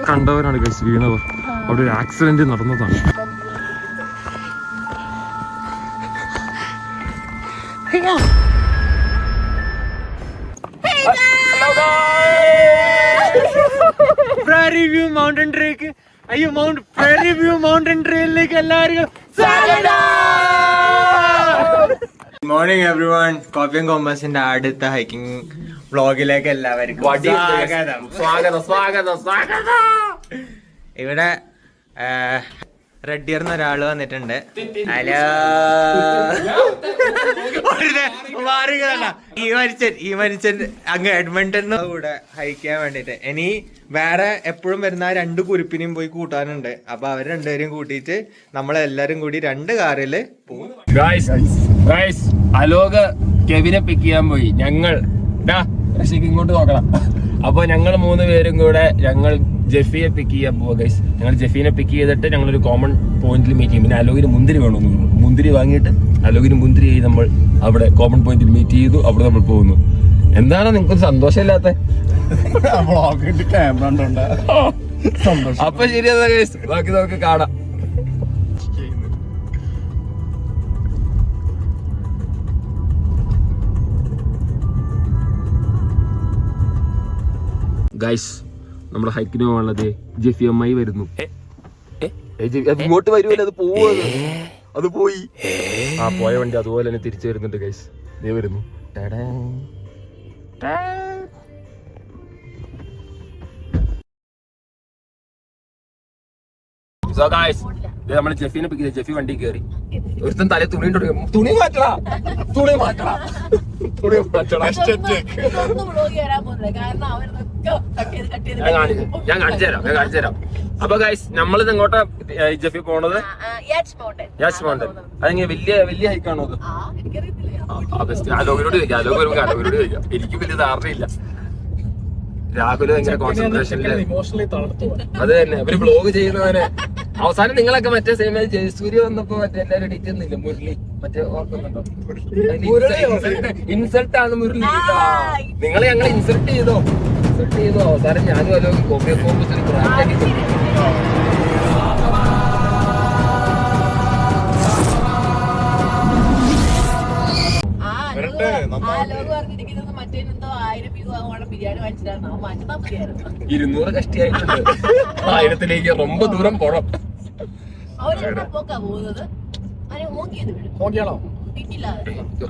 കണ്ടവരാണ് guys വീണവർ. അവിടെ ഒരു accident നടന്നതാണ്. Prairie View Mountain Trail. അയ്യോ Prairie View Mountain Trailലേക്ക് എല്ലാവർക്കും സ്വാഗതം. Good morning everyone. കോപ്പി ആൻഡ് കോമ്പസിന്റെ അടുത്ത ഹൈക്കിംഗ് വ്ളോഗിലേക്ക് എല്ലാവർക്കും സ്വാഗതം. ഇവിടെ റെഡിയർന്ന് ഒരാള് വന്നിട്ടുണ്ട്. ഹലോ. ഈ മനുഷ്യൻ അങ്ങ് എഡ്മണ്ടന് കൂടെ ഹൈക്കാൻ വേണ്ടിട്ട് ഇനി വേറെ എപ്പോഴും വരുന്ന 2 കുരിപ്പിനെയും പോയി കൂട്ടാനുണ്ട്. അപ്പൊ അവർ രണ്ടുപേരും കൂട്ടിയിട്ട് നമ്മളെല്ലാരും കൂടി 2 കാറില് പോകും. അലോക് കെവിനെ പിക്ക് ചെയ്യാൻ പോയി. ഞങ്ങൾ ഇങ്ങോട്ട് നോക്കണം. അപ്പൊ ഞങ്ങൾ 3 പേരും കൂടെ ഞങ്ങൾ ജെഫിയെ പിക്ക് ചെയ്യാൻ പോവാ ഗൈസ്. ഞങ്ങൾ ജെഫിനെ പിക്ക് ചെയ്തിട്ട് ഞങ്ങളൊരു കോമൺ പോയിന്റിൽ മീറ്റ് ചെയ്യും. പിന്നെ അലോകിന് മുന്തിരി വേണമെന്ന് പറഞ്ഞു. മുന്തിരി വാങ്ങിയിട്ട് അലോകിന് മുന്തിരി നമ്മൾ അവിടെ കോമൺ പോയിന്റിൽ മീറ്റ് ചെയ്തു. അവിടെ നമ്മൾ പോകുന്നു. എന്താണ് നിങ്ങൾക്ക് സന്തോഷമില്ലാത്ത? അപ്പൊ ശരിയാ ഗൈസ്, ബാക്കി നമുക്ക് കാണാം. ഗൈസ് നമ്മുടെ ഹൈക്കിന് പോകാനുള്ളത് ജെഫി അമ്മായി വരുന്നു. ഇങ്ങോട്ട് വരുമല്ലോ, അത് പോവുക. അത് പോയി ആ പോയ വണ്ടി അതുപോലെ തന്നെ തിരിച്ചു വരുന്നുണ്ട് ഗൈസ്. നീ വരുന്നു. സോ ഗൈസ് നമ്മൾ ജെഫിനെ പിക്ക് ചെയ്ത് ജെഫി വണ്ടി കയറി. ഒരുത്തൻ തല തുണി മാറ്റടാ. ഞാൻ കാണിച്ചു തരാം. അപ്പൊ ഗൈസ് നമ്മളിത് എങ്ങോട്ടാ ജെഫി പോണത്? Yacht mountain. അതെങ്ങനെ വലിയ ഹൈക്കാണോ അത്? ആലോകിനോട് ചോദിക്കാം. എനിക്ക് വലിയ ധാരണയില്ല. രാഹുല് ഭയങ്കര കോൺസെൻട്രേഷനില്. അത് തന്നെ അവര് വ്ലോഗ് ചെയ്യുന്നവനെ. അവസാനം നിങ്ങളൊക്കെ മറ്റേ സെയിം ജയസൂര്യ വന്നപ്പോ മറ്റേ എല്ലാരും എഡിറ്റ് ചെയ്യുന്നില്ല. മുരളി മറ്റേ ഓർക്കുന്നുണ്ടോ? ഇൻസൾട്ട് ആണ് മുരളി. നിങ്ങളെ ഞങ്ങൾ ഇൻസൾട്ട് ചെയ്തോ. അവസാനം ഞാനും അലോകി കോപ്പി കോമ്പസിന് പ്രാക്ടാക്കി $200 കഷ്ടിയായിട്ടുണ്ട്. 1000ലേക്ക് ரொம்ப ദൂരം പോണം.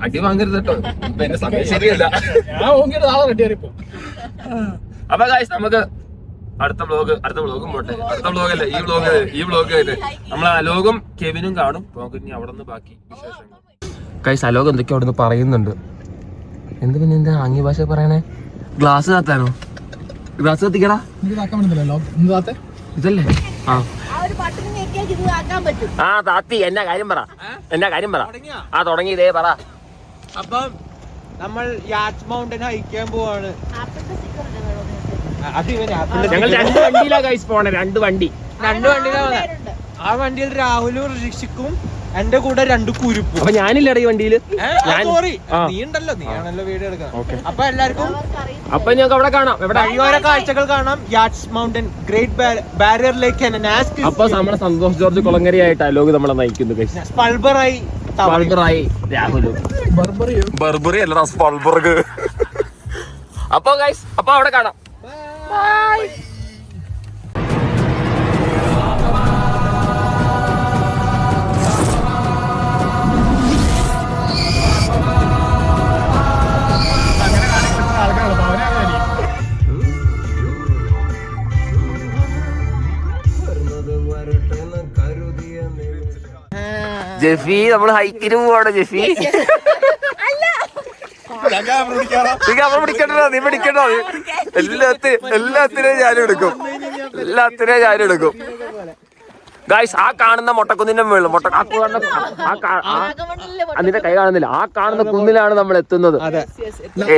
അടി വാങ്ങരുത് കേട്ടോ. എന്റെ സമയം ശരിയല്ല. അപ്പൊ ഗൈസ് നമുക്ക് അടുത്ത വ്ളോഗും പോട്ടെ. അടുത്ത വ്ളോഗല്ലേ ഈ വ്ളോഗ് നമ്മളെ അലോകും കെവിനും കാണും. ഇനി അവിടെ നിന്ന് ബാക്കി വിശേഷങ്ങൾ. ഗൈസ് അലോക് എന്തൊക്കെയോ അവിടെ നിന്ന് പറയുന്നുണ്ട്. പിന്നെ എന്താ ആംഗ്യ ഭാഷ പറയണേ? ഗ്ലാസ് കത്താനോ? ഗ്ലാസ് കത്തിക്കടാ. ഇതല്ലേ? ആ താത്തി എന്നാ കാര്യം പറ. ആ തുടങ്ങി ഇതേ പറ. അപ്പം നമ്മൾ യാച്ച് മൗണ്ടൻ ഹൈക്കാൻ പോവാണ്. ഞങ്ങൾ 2 വണ്ടിയിലാ ഗൈസ് പോണേ. 2 വണ്ടിയിലാ പോണേ. ആ വണ്ടിയിൽ രാഹുലും ഋഷിക്കും എന്റെ കൂടെ 2 കുരുപ്പും. അപ്പൊ ഞാനില്ലട ഈ വണ്ടിയില്. നീ ഉണ്ടല്ലോ, നീയാണല്ലോ വീഡിയോ എടുക്കാം. അപ്പൊ എല്ലാവർക്കും അപ്പൊ ഞങ്ങൾക്ക് അവിടെ കാണാം. വഴിയോര കാഴ്ചകൾ കാണാം. യാച്ച് മൗണ്ടൻ ഗ്രേറ്റ് ബാരിയർ ലേക്ക്. അപ്പൊ നമ്മുടെ സന്തോഷ് ജോർജ് കുളങ്ങരയായിട്ട് അലോക് നമ്മളെ നയിക്കുന്നു. സ്പൾബറായി രാഹുലും ബർബറി അല്ലടാ സ്പൾബർഗ്. അപ്പൊ ഗൈസ് അപ്പൊ അവിടെ കാണാം. ബൈ. ജെഫി നമ്മൾ ഹൈക്കിന് പോവാണ്. ജെഫി നീ പിടിക്കണ്ട. എല്ലാത്തിനെയും ഞാനും എടുക്കും. ഗൈസ് ആ കാണുന്ന മൊട്ടക്കുന്നിന്റെ മുകളിൽ അതിന്റെ കൈ കാണുന്നില്ല. ആ കാണുന്ന കുന്നിലാണ് നമ്മൾ എത്തുന്നത്.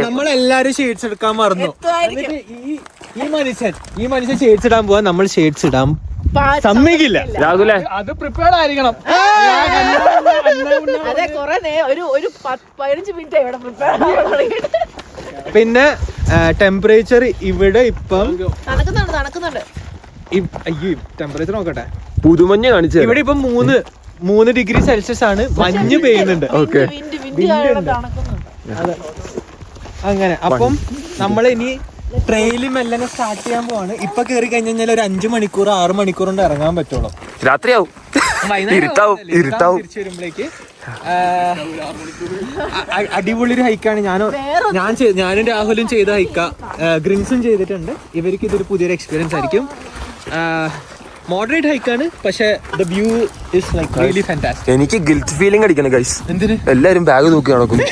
നമ്മളെല്ലാരും ഷെയ്ഡ്സ് എടുക്കാൻ മറന്നു. ഈ മനുഷ്യൻ ഷെയ്ഡ്സ് ഇടാൻ പോവാ. നമ്മൾ ഷെയ്ഡ്സ് ഇടാൻ സമ്മതിക്കില്ല. രാഹുലേ അത് പ്രിപ്പയർഡ് ആയിരിക്കണം. ഒരു 15 മിനിറ്റ് ഇവിടെ പ്രിപ്പയർ. പിന്നെ ടെമ്പറേച്ചർ ഇവിടെ ഇപ്പം നടക്കുന്നുണ്ട്. അയ്യോ ടെമ്പറേച്ചർ നോക്കട്ടെ. പുതുമഞ്ഞ് കാണിച്ചു. ഇവിടെ ഇപ്പം 3 ഡിഗ്രി സെൽഷ്യസ് ആണ്. മഞ്ഞ് പെയ്യുന്നുണ്ട്. ഓക്കെ, അങ്ങനെ. അപ്പം നമ്മൾ ഇനി ട്രെയില് മെല്ലനെ സ്റ്റാർട്ട് ചെയ്യാൻ പോവാണ്. ഇപ്പൊ കയറി കഴിഞ്ഞാൽ ഒരു 5 മണിക്കൂർ 6 മണിക്കൂർ കൊണ്ട് ഇറങ്ങാൻ പറ്റുള്ളൂ. രാത്രിയാവും, ഇരുട്ടാവും. തിരിച്ചു വരുമ്പോഴേക്ക് അടിപൊളി ഒരു ഹൈക്കാണ്. ഞാനും രാഹുലും ചെയ്ത ഹൈക്കാ. ഗ്രിൻസും ചെയ്തിട്ടുണ്ട്. ഇവർക്ക് ഇതൊരു പുതിയൊരു എക്സ്പീരിയൻസ് ആയിരിക്കും. മോഡറേറ്റ് ഹൈക്കാണ്, പക്ഷെ the view is like really fantastic. എനിക്ക് ഗിൽറ്റ് ഫീലിംഗ് അടിക്കണം ഗൈസ്. എന്തിന്? എല്ലാരും ബാഗ് നോക്കി നടക്കുന്നു.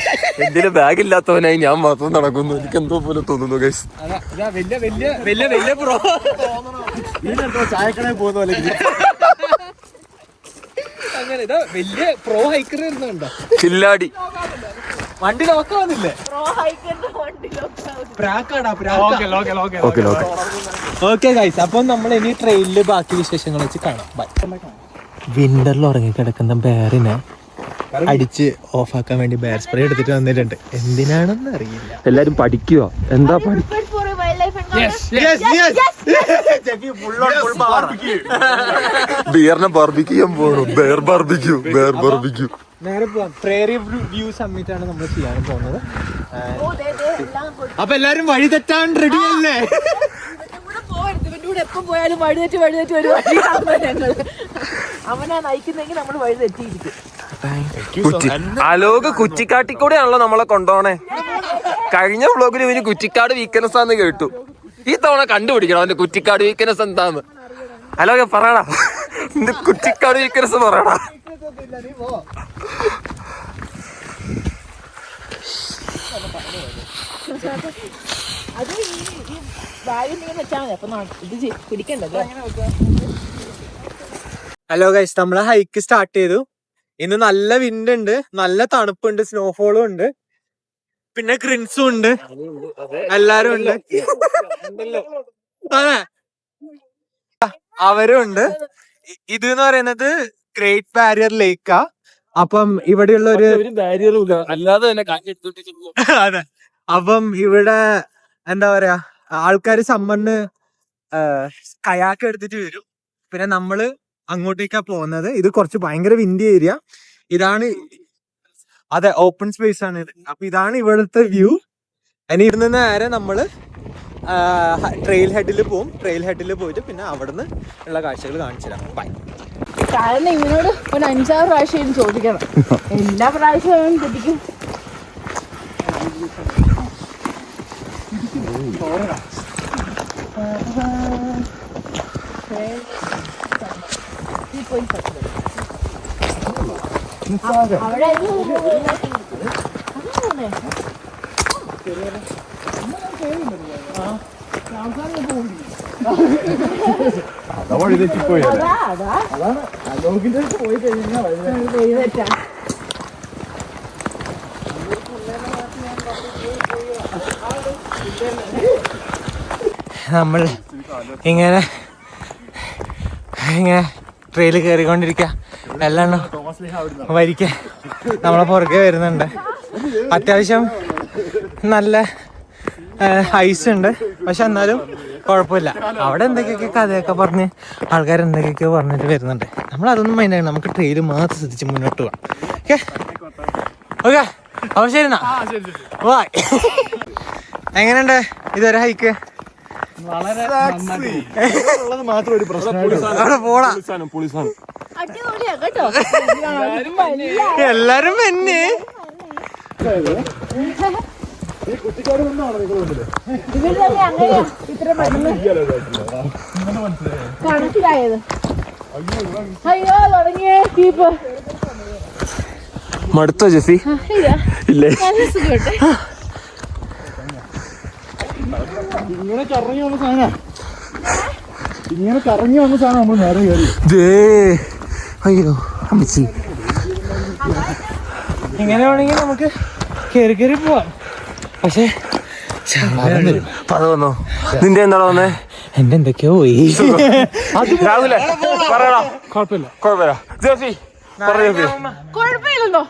എന്തിനും ബാഗ് ഇല്ലാത്തവനായി ഞാൻ മാത്രം നടക്കുന്നു. എനിക്ക് എന്തോ പോലെ തോന്നുന്നു ഗൈസ്. വലിയ പ്രോ ചായക്കടയിൽ പോകുന്ന പോലെ അങ്ങനെ ഇതാ വലിയ പ്രോ ഹൈക്കർ വരുന്നുണ്ടോ? കില്ലാടി വണ്ടി ലോക്കാവുന്നില്ലേ? ഓക്കെ ഗൈസ്, അപ്പം നമ്മൾ ഇനി ട്രെയിനിൽ ബാക്കി വിശേഷങ്ങൾ വെച്ച് കാണാം. ബൈ. വിന്ററിൽ ഉറങ്ങി കിടക്കുന്ന ബെയറിനെ അടിച്ച് ഓഫാക്കാൻ വേണ്ടി ബെയർ സ്പ്രേ എടുത്തിട്ട് വന്നിട്ടുണ്ട്. എന്തിനാണെന്ന് അറിയില്ല. എല്ലാരും പഠിക്കുക. എന്താ ബിയറിനെ ബാർബിക്യൂ ചെയ്യാൻ പോകണം. Bear barbecue. നേരെ പോവാം. പ്രേറി വ്യൂ സമ്മിറ്റ് ആണ് നമ്മൾ ചെയ്യാൻ പോകുന്നത്. അപ്പൊ എല്ലാരും വഴി തെറ്റാൻ റെഡി അല്ലേ? എപ്പം പോയാലും വഴിതെറ്റി ഒരു വഴിയാണ്. അവനാ നയിക്കുന്നെങ്കിൽ നമ്മൾ വഴി തെറ്റിയിരിക്കും. അലോക് കുറ്റിക്കാട്ടിക്കൂടെയാണല്ലോ നമ്മളെ കൊണ്ടുപോണേ. കഴിഞ്ഞ വ്ളോഗിൽ ഇവന് കുറ്റിക്കാട് വീക്ക്നെസ് ആന്ന് കേട്ടു. ഈ തവണ കണ്ടുപിടിക്കണം അവന്റെ കുറ്റിക്കാട് വീക്ക്നെസ് എന്താന്ന്. അലോകെ പറയടാ, കുറ്റിക്കാട് വീക്ക്നെസ് പറയടാ. അത് ഈ ബാഗിങ്ങനെ വെച്ചാൽ മതി. അപ്പൊ ഇത് പിടിക്കണ്ടല്ലോ. ഹലോ ഗൈസ്, നമ്മള് ഹൈക്ക് സ്റ്റാർട്ട് ചെയ്തു. ഇന്ന് നല്ല വിൻഡ് ഉണ്ട്, നല്ല തണുപ്പുണ്ട്, സ്നോഫോളും ഉണ്ട്, പിന്നെ ക്രിൻസും ഉണ്ട്, എല്ലാരും ഉണ്ട്. അതെ, അവരും ഉണ്ട്. ഇത് എന്ന് പറയുന്നത് ഗ്രേറ്റ് ബാരിയർ ലേക്കാ. അപ്പം ഇവിടെയുള്ള ഒരു ബാരിയറും അല്ലാതെ തന്നെ. അതെ, അപ്പം ഇവിടെ എന്താ പറയാ, ആൾക്കാര് സമ്മറിന് കയാക്ക് എടുത്തിട്ട് വരും. പിന്നെ നമ്മള് അങ്ങോട്ടേക്കാ പോകുന്നത്. ഇത് കുറച്ച് ഭയങ്കര വിൻഡി ഏരിയ. ഇതാണ്, അതെ, ഓപ്പൺ സ്പേസ് ആണ് ഇത്. അപ്പൊ ഇതാണ് ഇവിടുത്തെ വ്യൂ. ഇനി ഇവിടുന്ന് നേരെ നമ്മള് ട്രെയിൽ ഹെഡിൽ പോവും. ട്രെയിൽ ഹെഡിൽ പോയിട്ട് പിന്നെ അവിടുന്ന് ഉള്ള കാഴ്ചകൾ കാണിച്ചു തരാം. ബൈ. കാരണം ഇവനോട് ഒരു 5-6 പ്രാവശ്യം ചോദിക്കണം. എല്ലാ പ്രാവശ്യവും തെറ്റിക്കും. അവിടെ നമ്മൾ ഇങ്ങനെ ട്രെയില് കയറിക്കൊണ്ടിരിക്കുക. എല്ലാം വരിക്ക നമ്മളെ പുറകെ വരുന്നുണ്ട്. അത്യാവശ്യം നല്ല ഐസ് ഉണ്ട്, പക്ഷെ എന്നാലും കുഴപ്പമില്ല. അവിടെ എന്തൊക്കെയൊക്കെ കഥയൊക്കെ പറഞ്ഞ് ആൾക്കാർ എന്തൊക്കെയൊക്കെയോ പറഞ്ഞിട്ട് വരുന്നുണ്ട്. നമ്മൾ അതൊന്നും മൈൻഡാണ്, നമുക്ക് ട്രെയില് മാത്രം ശ്രദ്ധിച്ച് മുന്നോട്ട് പോകാം. ഓക്കെ ഓക്കെ, അപ്പോൾ ശരി എന്നാ. ബായ്. എങ്ങനെയുണ്ട് ഇതൊരു ഹൈക്ക്? എല്ലാരും എന്നെ കണക്കിലായത്. അയ്യോ തുടങ്ങിയേ കീപ്പ്. മടുത്തോ ജെഫി? ഇല്ലേ, ഇങ്ങനെ കറങ്ങി വന്ന സാധനം നമ്മൾ നേരെ കയറി. അയ്യോ അമ്മച്ചി, ഇങ്ങനെ വേണമെങ്കിൽ നമുക്ക് കയറി കയറി പോവാം. പക്ഷെ പത വന്നോ? നിന്റെ എന്താണോ വന്നേ? എന്റെ എന്തൊക്കെയോ പോയി. രാഹുലേ പറയടാ. കുഴപ്പമില്ല ജെഫി പറ. ജെഫി കുഴപ്പമില്ലല്ലോ.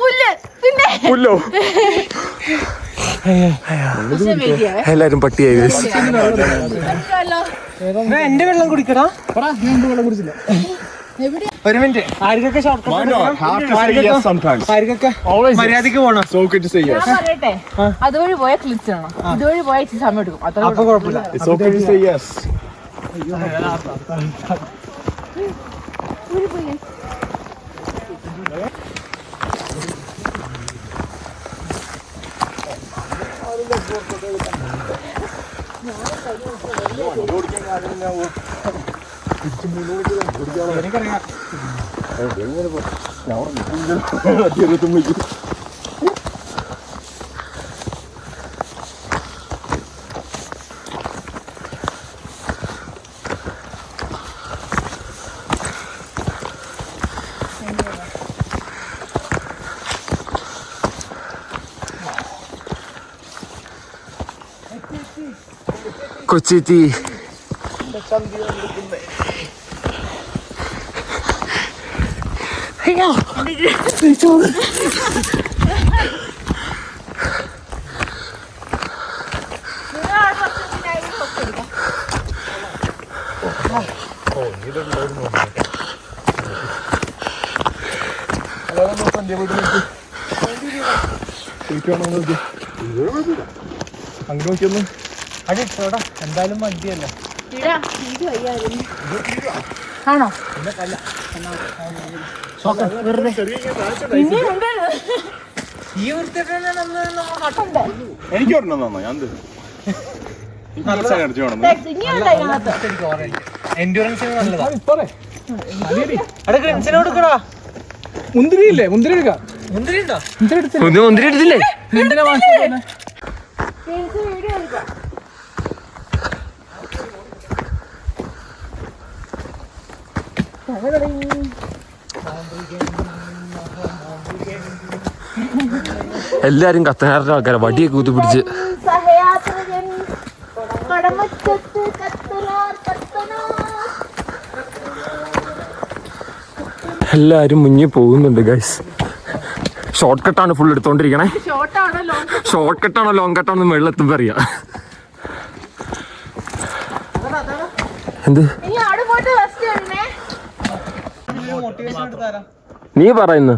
പുല്ല് പിന്നെ പുല്ലോ എല്ലാരും പട്ടിയായി എന്റെ വെള്ളം കുടിക്കടാ. വെള്ളം കുടിച്ചില്ല. ഒരു മിനിറ്റ്, ആർക്കൊക്കെ മര്യാദക്ക് പോണോ? ഞാൻ പറയട്ടെ, അതുവഴി പോയ ക്ലിച്ച് ആണോ, ഇതുവഴി പോയ ഇച്ചിരി സമയം എടുക്കും. അപ്പൊ കുഴപ്പമില്ല. കൊച്ചി അങ്ങോട്ടൊന്നും അടിച്ചോടാ. എന്തായാലും വണ്ടിയല്ലേ. ആണോ? എനിക്ക് ഒരെണ്ണം ഞാൻ എൻഡ്യൂറൻസിന് നല്ലതാ. കൊടുക്കടാ. മുന്തിരിയില്ലേ? മുന്തിരി എടുക്കാം. മുന്തിരി ഉണ്ടോ? മുന്തിരി എടുത്തില്ലേ? എല്ലാരും കത്തനാറിന്റെ ആൾക്കാരെ വടിയൊക്കെ കുത്തിപ്പിടിച്ച് എല്ലാരും മുങ്ങി പോകുന്നുണ്ട് ഗൈസ്. ഷോർട്ട് കട്ടാണ് ഫുൾ എടുത്തോണ്ടിരിക്കണേ. ഷോർട്ട് കട്ടാണോ ലോങ് കട്ടാണോ വെള്ളത്തുമ്പോ അറിയാം. എന്ത് നീ പറയുന്നു?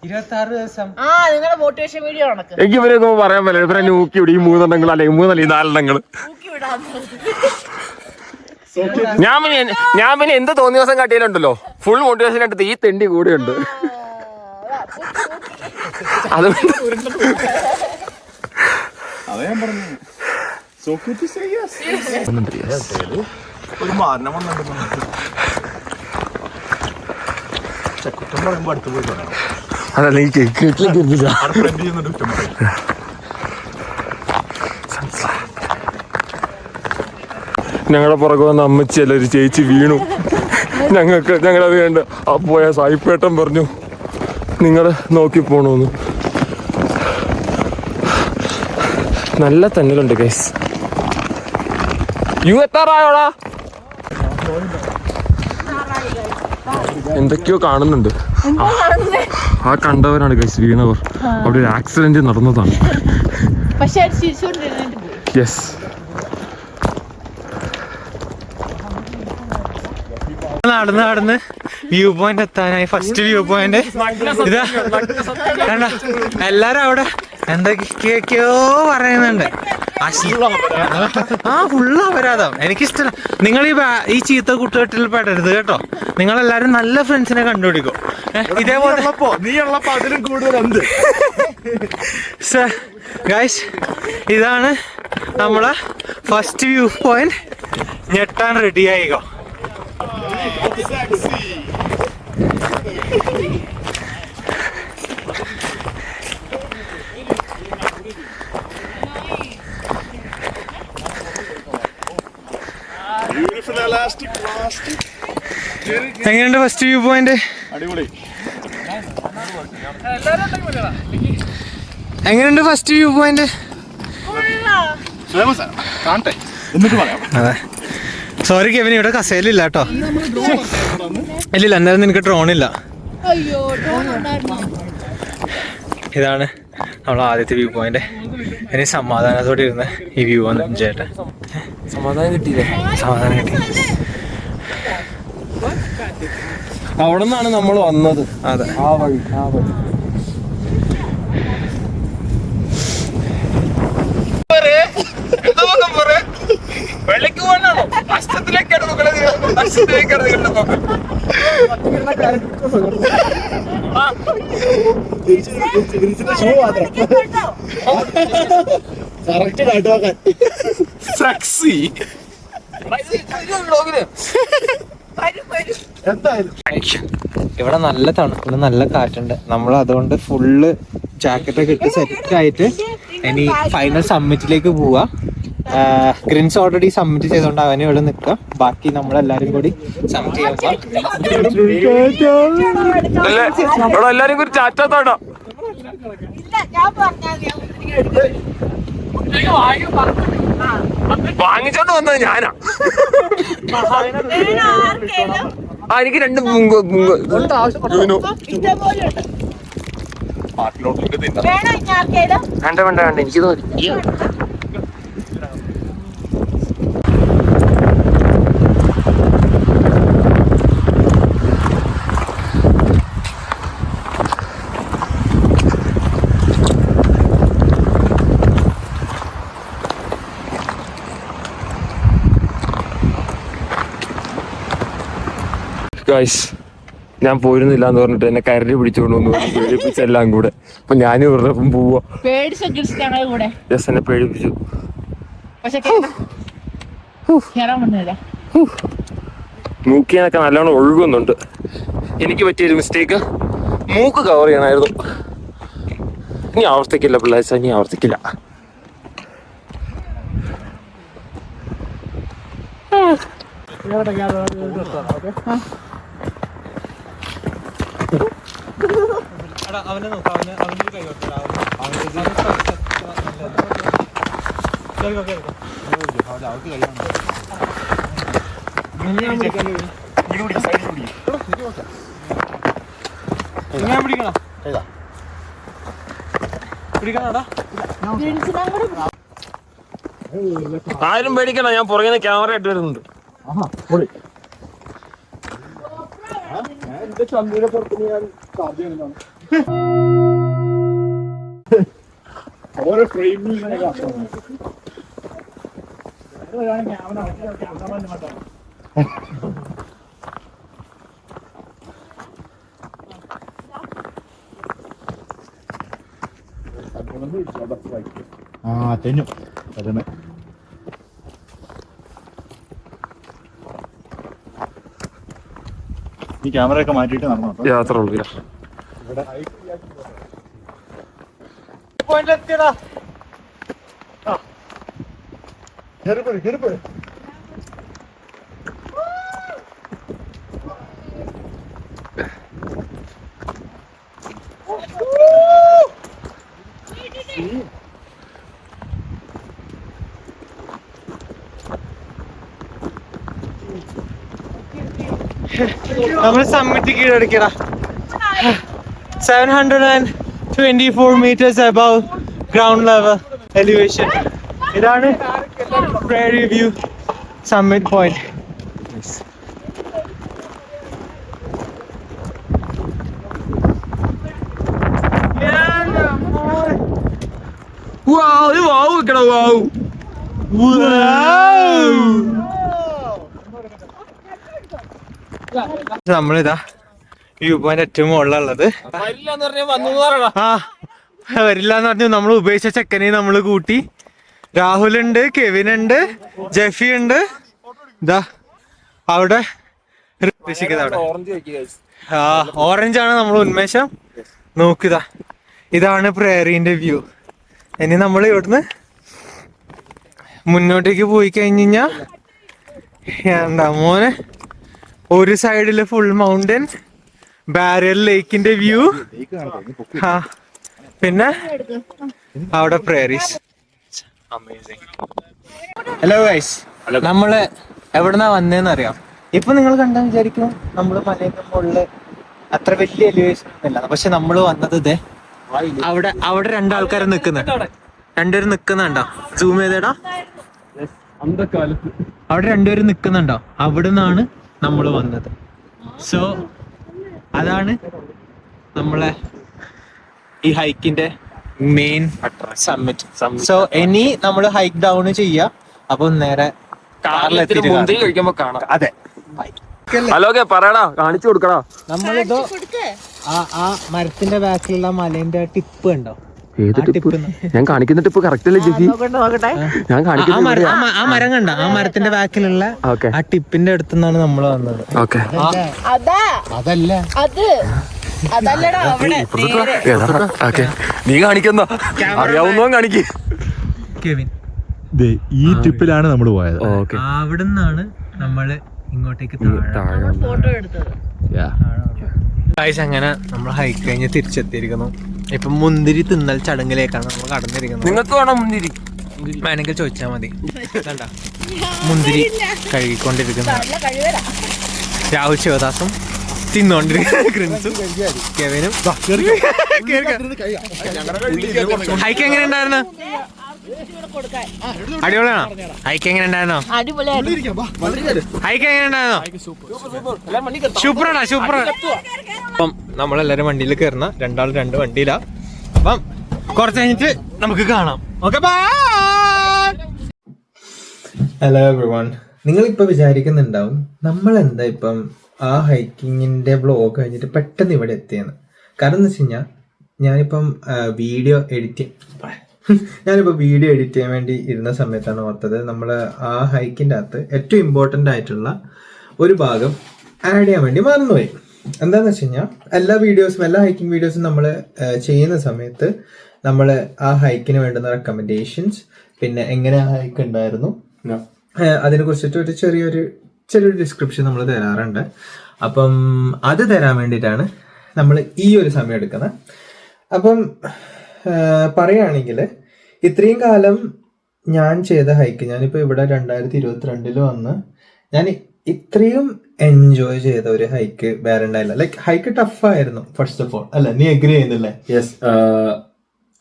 26 ദിവസം. നിങ്ങളുടെ മോട്ടിവേഷൻ വീഡിയോ കണക്ക് എനിക്ക് ഇവരൊക്കെ പറയാൻ പറ്റില്ല. ഇവരെ നോക്കി വിടും. ഈ 3 എണ്ണങ്ങൾ അല്ലെങ്കിൽ 3 അല്ലെങ്കിൽ 4 എണ്ണങ്ങൾ. ഞാൻ പിന്നെ എന്ത് തോന്നിയ ദിവസം കാട്ടിയാലുണ്ടല്ലോ ഫുൾ മോട്ടിവേഷൻ എടുത്ത് ഈ തെണ്ടി കൂടെ ഉണ്ട്. അത് ഒരു മാരണം കുറ്റം പറയുമ്പോ അടുത്ത് പോയി പറയണം. അതല്ല ഈ ഞങ്ങളുടെ പുറകെ വന്ന അമ്മച്ചിയല്ല ഒരു ചേച്ചി വീണു. ഞങ്ങളത് കണ്ട് ആ പോയ സായിപ്പേട്ടൻ പറഞ്ഞു നിങ്ങൾ നോക്കി പോണോന്ന്. നല്ല തന്നലുണ്ട് ഗൈസ്. എത്താറായോടാ? എന്തൊക്കെയോ കാണുന്നുണ്ട്. ആ കണ്ടവരാണ് ഗൈസ് വീണവർ. അവിടെ ഒരു ആക്സിഡന്റ് നടന്നതാണ്. യെസ്. നടന്ന് വ്യൂ പോയിന്റ് എത്താനായി. ഫസ്റ്റ് വ്യൂ പോയിന്റ് ഇതാ കണ്ട. എല്ലാരും അവിടെ എന്തൊക്കെയൊക്കെയോ പറയുന്നുണ്ട്. ഫുള്ള് അപരാധം. എനിക്കിഷ്ടമല്ല. നിങ്ങൾ ഈ ചീത്ത കൂട്ടുകെട്ടിൽ പെടരുത് കേട്ടോ. നിങ്ങളെല്ലാരും നല്ല ഫ്രണ്ട്സിനെ കണ്ടുപിടിക്കും. ഇതേപോലെ അതിലും കൂടുതൽ എന്ത് ഗൈസ്, ഇതാണ് നമ്മളെ ഫസ്റ്റ് വ്യൂ പോയിന്റ്. ഞെട്ടാൻ റെഡി ആയിക്കോ. എങ്ങനെയുണ്ട് ഫസ്റ്റ് വ്യൂ പോയിന്റ്? അടിപൊളി. എങ്ങനെയുണ്ട് ഫസ്റ്റ് വ്യൂ പോയിന്റ്? കാണട്ടെ എന്നിട്ട് പറയാം. അതെ. സോറി കെവിൻ, ഇവിടെ കസേലില്ല കേട്ടോ. ഇല്ലില്ല, എന്തായാലും നിനക്ക് ഡ്രോൺ ഇല്ല. ഇതാണ് നമ്മൾ ആദ്യത്തെ വ്യൂ പോയിന്റ്. ഇനി സമാധാനത്തോടെ ഇരുന്ന് ഈ വ്യൂ വന്ന് ചേട്ടാ സമാധാനം കിട്ടിയില്ലേ? സമാധാനം കിട്ടി. അവിടെ നിന്നാണ് നമ്മൾ വന്നത്. അതെ, ആ വഴി വെള്ളിക്ക് പോകണോ? നഷ്ടത്തിലേക്കാണ് ഇവിടെ നല്ല തണുപ്പുണ്ട്, നല്ല കാറ്റുണ്ട്. നമ്മൾ അതുകൊണ്ട് ഫുള്ള് ജാക്കറ്റൊക്കെ ഇട്ട് സെറ്റ് ആയിട്ട് ഇനി ഫൈനൽ സമ്മിറ്റിലേക്ക് പോവാ. ഗ്രിൻസ് ഓൾറെഡി സബ്മിറ്റ് ചെയ്തോണ്ട് അവനെ ഇവിടെ നിൽക്കാം. ബാക്കി നമ്മളെല്ലാരും കൂടി സബ്മിറ്റ് ചെയ്യാം. എല്ലാരും കൂടി ചാറ്റാത്താണോ? വാങ്ങിച്ചോണ്ട് വന്നത് ഞാനാ. എനിക്ക് 2 വേണ്ട എനിക്ക് തോന്നി. ഞാൻ പോയിരുന്നില്ല എന്ന് പറഞ്ഞിട്ട് എന്നെ കരടി പിടിച്ചോണ്ട് വന്നു പേടിപ്പിച്ചെല്ലാം കൂടെ. അപ്പൊ ഞാനും ഇവരുടെ പോവാ. ജസ്റ്റ് എന്നെ പേടിപ്പിച്ചു. മൂക്കിനൊക്കെ നല്ലോണം ഒഴുകുന്നുണ്ട്. എനിക്ക് പറ്റിയൊരു മിസ്റ്റേക്ക്, മൂക്ക് കവർ ചെയ്യണമായിരുന്നു. ഇനി ആവർത്തിക്കില്ല പിള്ളേച്ച, ഇനി ആവർത്തിക്കില്ല. അവനെ നോക്കാം, അവന്റെ കൈ ആരും പേടിക്കണ്ട, ഞാൻ പുറകെ ക്യാമറ ഇട്ട് വരുന്നുണ്ട്. ചന്ദ്രനെ പുറത്ത് ഞാൻ സാധ്യതയാണ് ഓരോ ഫ്രെയിമിൽ ഇങ്ങനെ തെന്നു അതന്നെ. ഈ ക്യാമറയൊക്കെ മാറ്റിയിട്ട് നടന്നു യാത്ര ഉള്ളൂ. നമ്മൾ summit കീഴടക്കിയടാ. 724 meters above ground level elevation. ഇതാണ് Prairie View Summit Point. നമ്മളിതാ വ്യൂ പോയിന്റ് ഏറ്റവും മുകളിലുള്ളത്. വരില്ലാന്ന് പറഞ്ഞു നമ്മൾ ഉപേക്ഷിച്ച ചെക്കനെ നമ്മള് കൂട്ടി. രാഹുൽ ഉണ്ട്, കെവിൻ ഉണ്ട്, ജെഫി ഉണ്ട്. ഇതാ അവിടെ ഓറഞ്ച് ആണ് നമ്മൾ ഉന്മേഷം. നോക്കിതാ, ഇതാണ് പ്രേറിന്റെ വ്യൂ. ഇനി നമ്മൾ ഇവിടുന്ന് മുന്നോട്ടേക്ക് പോയി കഴിഞ്ഞാ എന്താ മോനെ, ഒരു സൈഡില് ഫുൾ മൗണ്ടൻ, ബാരിയർ ലേക്കിന്റെ വ്യൂ, പിന്നെ അവിടെ പ്രേരീസ്. ഹലോ ഗൈസ്, നമ്മള് എവിടുന്നാ വന്നേന്ന് അറിയാം. ഇപ്പൊ നിങ്ങൾ കണ്ടാ വിചാരിക്കും നമ്മള് മലയുടെ മുകളില് അത്ര വലിയ എലിവേഷൻ ഒന്നുമില്ല. പക്ഷെ നമ്മള് വന്നത് ഇതേ അവിടെ രണ്ടാൾക്കാരെ രണ്ടുപേരും നിക്കുന്നുണ്ടോ? സൂം ചെയ്തേടാ. അവിടെ രണ്ടുപേരും നിക്കുന്നുണ്ടോ? അവിടെ നിന്നാണ് നമ്മൾ വന്നത്. സോ അതാണ് നമ്മളെ ഈ ഹൈക്കിന്റെ മെയിൻ സമ്മിറ്റ്. സോ ഇനി നമ്മൾ ഹൈക്ക് ഡൗൺ ചെയ്യാ. അപ്പൊ നേരെ കഴിക്കുമ്പോ കാണാം. അതെ, ഹലോ പറയടാ, കാണിച്ചു കൊടുക്കടാ. നമ്മളിതോ ആ മരത്തിന്റെ ബാക്കിലുള്ള മലേന്റെ ടിപ്പ് ഉണ്ടോ? ഏത് ടിപ്പ്? ഞാൻ കാണിക്കുന്ന ടിപ്പ് കറക്റ്റ് അല്ലേ ജിജി? ഞാൻ ആ മരം കണ്ട, ആ മരത്തിന്റെ ബാക്കിലുള്ള ആ ടിപ്പിന്റെ അടുത്തുനിന്നാണ് നമ്മൾ വന്നത്. നീ കാണിക്കുന്ന അറിയാവുന്നോ കാണിക്ക്. കെവിൻ, ഈ ട്രിപ്പിലാണ് നമ്മൾ പോയത്. അവിടെ നിന്നാണ് നമ്മള് ഇങ്ങോട്ടേക്ക് ഫോട്ടോ എടുത്തത്. അങ്ങനെ നമ്മൾ ഹൈക്ക് കഴിഞ്ഞ് തിരിച്ചെത്തിയിരിക്കുന്നു. ഇപ്പൊ മുന്തിരി തിന്നൽ ചടങ്ങിലേക്കാണ് നമ്മൾ കടന്നിരിക്കുന്നത്. നിങ്ങൾക്ക് വേണം മുന്തിരി? വേണമെങ്കിൽ ചോദിച്ചാൽ മതി. കണ്ട മുന്തിരി കഴുകിക്കൊണ്ടിരിക്കുന്നു. രാഹുൽ ശിവദാസും തിന്നോണ്ടിരിക്കുന്നു. കെവിനും. ഹൈക്ക് എങ്ങനെ ഉണ്ടായിരുന്നു? അടിപൊളിയാണോ? ഹൈക്ക് എങ്ങനെ ഉണ്ടായിരുന്നോ? ഹൈക്ക് എങ്ങനെ ഉണ്ടായിരുന്നോ? സൂപ്പറാണോ? സൂപ്പർ. അപ്പം നമ്മളെല്ലാരും വണ്ടിയിൽ കയറുന്ന, രണ്ടാൾ രണ്ട് വണ്ടിയിലാ. അപ്പം കുറച്ച് കഴിഞ്ഞിട്ട് നമുക്ക് കാണാം. Okay, bye. Hello everyone. നിങ്ങളിപ്പോൾ വിചാരിക്കുന്നുണ്ടാവും നമ്മൾ എന്താ ഇപ്പം ആ ഹൈക്കിങ്ങിന്റെ ബ്ലോഗ് കഴിഞ്ഞിട്ട് പെട്ടെന്ന് ഇവിടെ എത്തിയെന്ന്. കാരണം എന്ന് വെച്ച് കഴിഞ്ഞാൽ ഞാനിപ്പം വീഡിയോ എഡിറ്റ് ചെയ്യാൻ വേണ്ടി ഇരുന്ന സമയത്താണ് ഓർത്തത് നമ്മൾ ആ ഹൈക്കിൻ്റെ അകത്ത് ഏറ്റവും ഇമ്പോർട്ടൻ്റ് ആയിട്ടുള്ള ഒരു ഭാഗം ആഡ് ചെയ്യാൻ വേണ്ടി മറന്നുപോയി. എന്താണെന്ന് വെച്ച് കഴിഞ്ഞാൽ എല്ലാ ഹൈക്കിംഗ് വീഡിയോസും നമ്മൾ ചെയ്യുന്ന സമയത്ത് നമ്മൾ ആ ഹൈക്കിന് വേണ്ടുന്ന റെക്കമെൻഡേഷൻസ്, പിന്നെ എങ്ങനെ ആ ഹൈക്ക് ഉണ്ടായിരുന്നു, അതിനെ കുറിച്ചിട്ട് ഒരു ചെറിയൊരു ഡിസ്ക്രിപ്ഷൻ നമ്മൾ തരാറുണ്ട്. അപ്പം അത് തരാൻ വേണ്ടിയിട്ടാണ് നമ്മൾ ഈ ഒരു സമയം എടുക്കുന്നത്. അപ്പം പറയുകയാണെങ്കിൽ ഇത്രയും കാലം ഞാൻ ചെയ്ത ഹൈക്ക്, ഞാനിപ്പോൾ ഇവിടെ 2022 വന്ന് ഞാൻ ഇത്രയും എൻജോയ് ചെയ്ത ഒരു ഹൈക്ക് വേറെ ഉണ്ടായില്ല. ലൈക്ക് ഹൈക്ക് ടഫായിരുന്നു ഫസ്റ്റ് ഓഫ് ഓൾ, അല്ല? നീ എഗ്രി ചെയ്യുന്നില്ലേ? യെസ്,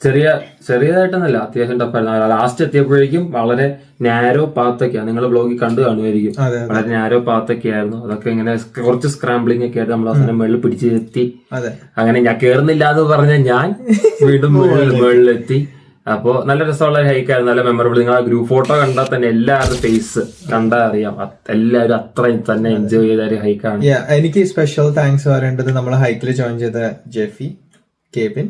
ചെറിയതായിട്ടൊന്നല്ല, അത്യാവശ്യം ടഫായിരുന്നു. ലാസ്റ്റ് എത്തിയപ്പോഴേക്കും വളരെ നാരോ പാത്തൊക്കെയാണ്, നിങ്ങൾ ബ്ലോഗിൽ കണ്ടു കാണുമായിരിക്കും. വളരെ നാരോ പാത്തൊക്കെ ആയിരുന്നു. അതൊക്കെ ഇങ്ങനെ കുറച്ച് സ്ക്രാംബ്ലിംഗ് ഒക്കെ ആയിട്ട് നമ്മൾ അവസാനം മുകളിൽ പിടിച്ചെത്തി. അങ്ങനെ ഞാൻ കേറുന്നില്ല എന്ന് പറഞ്ഞ ഞാൻ വീണ്ടും മുകളിലെത്തി. അപ്പോ നല്ല രസമുള്ള ഹൈക്കായിരുന്നു, നല്ല മെമ്മറബിൾ. നിങ്ങൾ ആ ഗ്രൂപ്പ് ഫോട്ടോ കണ്ടാൽ തന്നെ എല്ലാവരുടെ ഫേസ് കണ്ടാൽ അറിയാം, എല്ലാവരും അത്രയും തന്നെ എൻജോയ് ചെയ്ത ഒരു ഹൈക്കാണ്. എനിക്ക് സ്പെഷ്യൽ താങ്ക്സ് പറയേണ്ടത് നമ്മൾ ഹൈക്കിൽ ജോയിൻ ചെയ്ത ജെഫി, കെവിൻ,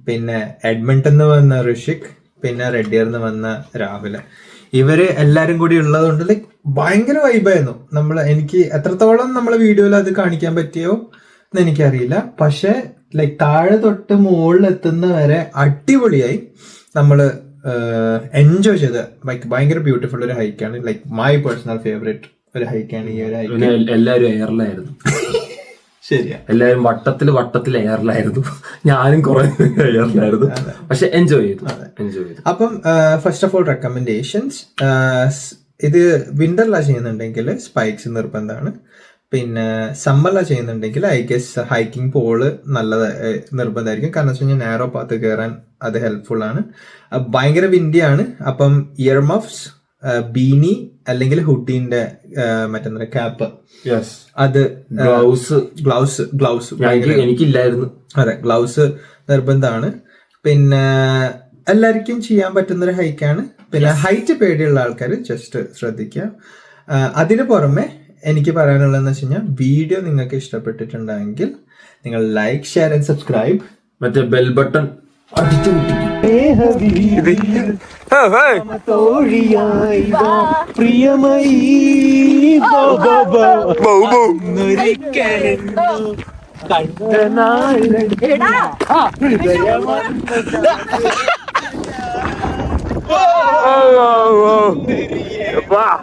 പിന്നെ എഡ്മണ്ടന്ന് വന്ന ഋഷിക്, പിന്നെ റെഡ്ഡിയർന്ന് വന്ന രാഹുല്. ഇവര് എല്ലാരും കൂടി ഉള്ളതുകൊണ്ട് ലൈക്ക് ഭയങ്കര വൈബായിരുന്നു. എനിക്ക് എത്രത്തോളം നമ്മളെ വീഡിയോയിൽ അത് കാണിക്കാൻ പറ്റിയോ എന്ന് എനിക്കറിയില്ല. പക്ഷെ ലൈക്ക് താഴെ തൊട്ട് മുകളിൽ എത്തുന്ന വരെ അടിപൊളിയായി നമ്മൾ എൻജോയ് ചെയ്ത്. ലൈക്ക് ഭയങ്കര ബ്യൂട്ടിഫുൾ ഒരു ഹൈക്കാണ്. ലൈക്ക് മൈ പേഴ്സണൽ ഫേവറേറ്റ് ഒരു ഹൈക്കാണ് ഈ ഒരു ഹൈക്ക്. എല്ലാവരും എയറിലായിരുന്നു. ശരിയാ, എല്ലാവരും വട്ടത്തിൽ എയറിലായിരുന്നു. ഞാനും കുറെ എയറിലായിരുന്നു, പക്ഷെ എൻജോയ് ചെയ്തു. അപ്പം ഫസ്റ്റ് ഓഫ് ഓൾ റെക്കമെൻഡേഷൻസ്, ഇത് വിന്ററിലാണ് ചെയ്യുന്നുണ്ടെങ്കിൽ സ്പൈക്സ് നിർബന്ധമാണ്. പിന്നെ സമ്മറിലാണ് ചെയ്യുന്നുണ്ടെങ്കിൽ ഐ ഗെസ് ഹൈക്കിംഗ് പോള് നല്ലത് നിർബന്ധമായിരിക്കും. കാരണം വെച്ച് കഴിഞ്ഞാൽ നാരോ പാത്ത് കയറാൻ അത് ഹെൽപ്ഫുൾ ആണ്. ഭയങ്കര വിൻഡിയാണ്. അപ്പം ഇയർ മഫ്സ്, ബീനി അല്ലെങ്കിൽ ഹുഡീന്റെ മറ്റെന്താ ക്യാപ്പ്, അത് ഗ്ലൗസ് എനിക്കില്ലായിരുന്നു. അതെ, ഗ്ലൗസ് നിർബന്ധമാണ്. പിന്നെ എല്ലാവർക്കും ചെയ്യാൻ പറ്റുന്നൊരു ഹൈക്കാണ്. പിന്നെ ഹൈറ്റ് പേടിയുള്ള ആൾക്കാർ ജസ്റ്റ് ശ്രദ്ധിക്കുക. അതിന് പുറമെ എനിക്ക് പറയാനുള്ളതെന്ന് വെച്ച് കഴിഞ്ഞാൽ വീഡിയോ നിങ്ങൾക്ക് ഇഷ്ടപ്പെട്ടിട്ടുണ്ടെങ്കിൽ നിങ്ങൾ ലൈക്ക്, ഷെയർ ആൻഡ് സബ്സ്ക്രൈബ്, മറ്റേ ബെൽ ബട്ടൺ അടിച്ചു. Wow.